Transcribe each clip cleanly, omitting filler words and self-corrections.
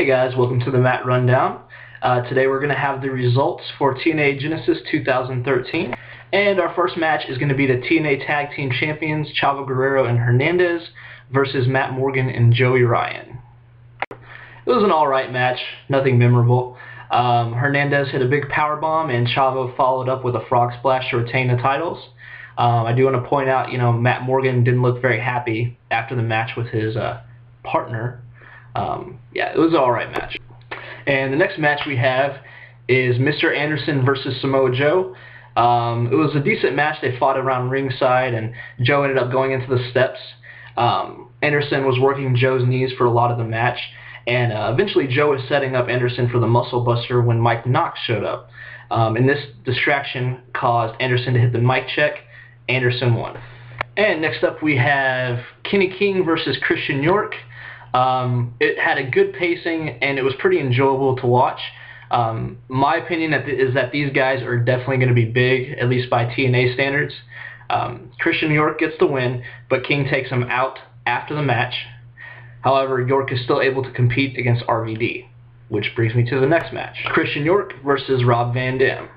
Hey guys, welcome to the Mat Rundown. Today we're going to have the results for TNA Genesis 2013. And our first match is going to be the TNA Tag Team Champions, Chavo, Guerrero, and Hernandez versus Matt Morgan and Joey Ryan. It was an alright match, nothing memorable. Hernandez hit a big powerbomb and Chavo followed up with a frog splash to retain the titles. I do want to point out, Matt Morgan didn't look very happy after the match with his partner. Yeah, it was an alright match. And the next match we have is Mr. Anderson versus Samoa Joe. It was a decent match. They fought around ringside, and Joe ended up going into the steps. Anderson was working Joe's knees for a lot of the match, and eventually Joe was setting up Anderson for the Muscle Buster when Mike Knox showed up. And this distraction caused Anderson to hit the mic check. Anderson won. And next up we have Kenny King versus Christian York. It had a good pacing, and it was pretty enjoyable to watch. My opinion is that these guys are definitely going to be big, at least by TNA standards. Christian York gets the win, but King takes him out after the match. However, York is still able to compete against RVD, which brings me to the next match. Christian York versus Rob Van Dam.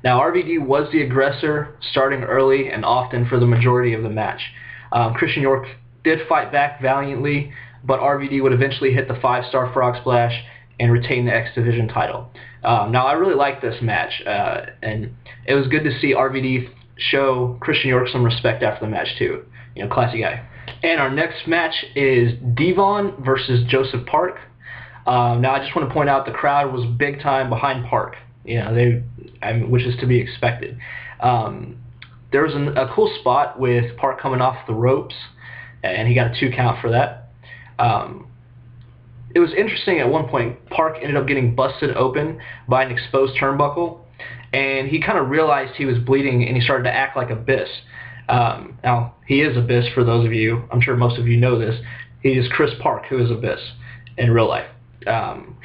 Now, RVD was the aggressor, starting early and often for the majority of the match. Christian York did fight back valiantly, but RVD would eventually hit the 5-star frog splash and retain the X Division title. Now, I really liked this match, and it was good to see RVD show Christian York some respect after the match, too. Classy guy. And our next match is Devon versus Joseph Park. Now, I just want to point out the crowd was big time behind Park, which is to be expected. There was a cool spot with Park coming off the ropes, and he got a 2 count for that. It was interesting at one point, Park ended up getting busted open by an exposed turnbuckle, and he kind of realized he was bleeding, and he started to act like Abyss. Now, he is Abyss for those of you, I'm sure most of you know this. He is Chris Park, who is Abyss in real life.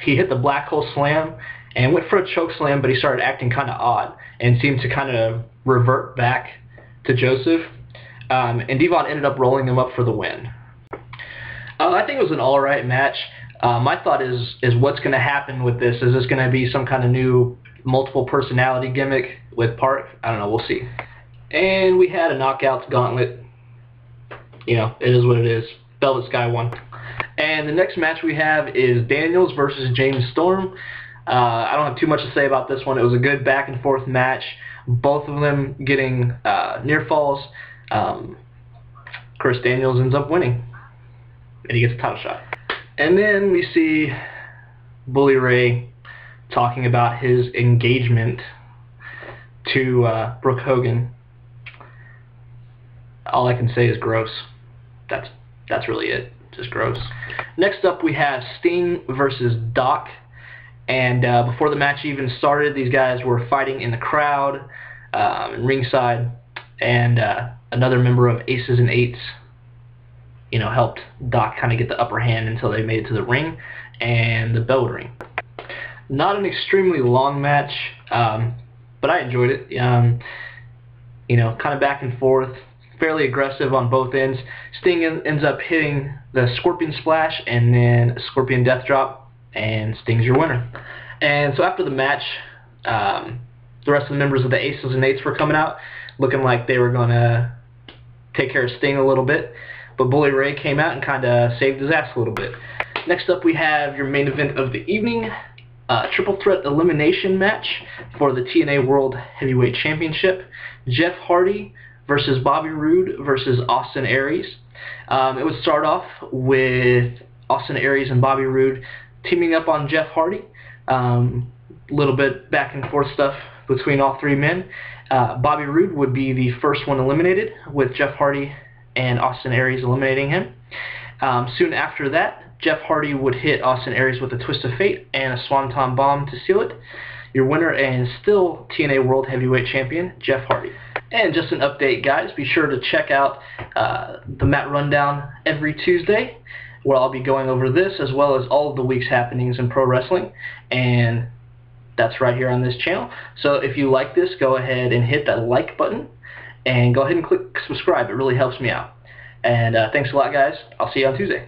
He hit the black hole slam and went for a choke slam, but he started acting kind of odd and seemed to kind of revert back to Joseph. And Devon ended up rolling him up for the win. I think it was an alright match. My thought is what's going to happen with this? Is this going to be some kind of new multiple personality gimmick with Park? I don't know. We'll see. And we had a knockouts gauntlet. It is what it is. Velvet Sky won. And the next match we have is Daniels versus James Storm. I don't have too much to say about this one. It was a good back and forth match. Both of them getting near falls. Chris Daniels ends up winning, and he gets a title shot. And then we see Bully Ray talking about his engagement to Brooke Hogan. All I can say is gross. That's really it. Just gross. Next up we have Sting versus Doc. And before the match even started, these guys were fighting in the crowd, ringside, and another member of Aces and Eights helped Doc kind of get the upper hand until they made it to the ring and the bell would ring. Not an extremely long match, but I enjoyed it. Kind of back and forth, fairly aggressive on both ends. Sting ends up hitting the Scorpion Splash and then Scorpion Death Drop, and Sting's your winner. And so after the match, the rest of the members of the Aces and Eights were coming out, looking like they were going to take care of Sting a little bit. But Bully Ray came out and kind of saved his ass a little bit. Next up we have your main event of the evening, triple threat elimination match for the TNA World Heavyweight Championship. Jeff Hardy versus Bobby Roode versus Austin Aries. It would start off with Austin Aries and Bobby Roode teaming up on Jeff Hardy. Little bit back and forth stuff between all three men. Bobby Roode would be the first one eliminated, with Jeff Hardy and Austin Aries eliminating him. Soon after that, Jeff Hardy would hit Austin Aries with a Twist of Fate and a Swanton Bomb to seal it. Your winner and still TNA World Heavyweight Champion, Jeff Hardy. And just an update, guys, be sure to check out the Mat Rundown every Tuesday, where I'll be going over this as well as all of the week's happenings in pro wrestling. And that's right here on this channel. So if you like this, go ahead and hit that like button and go ahead and click subscribe. It really helps me out. And thanks a lot, guys. I'll see you on Tuesday.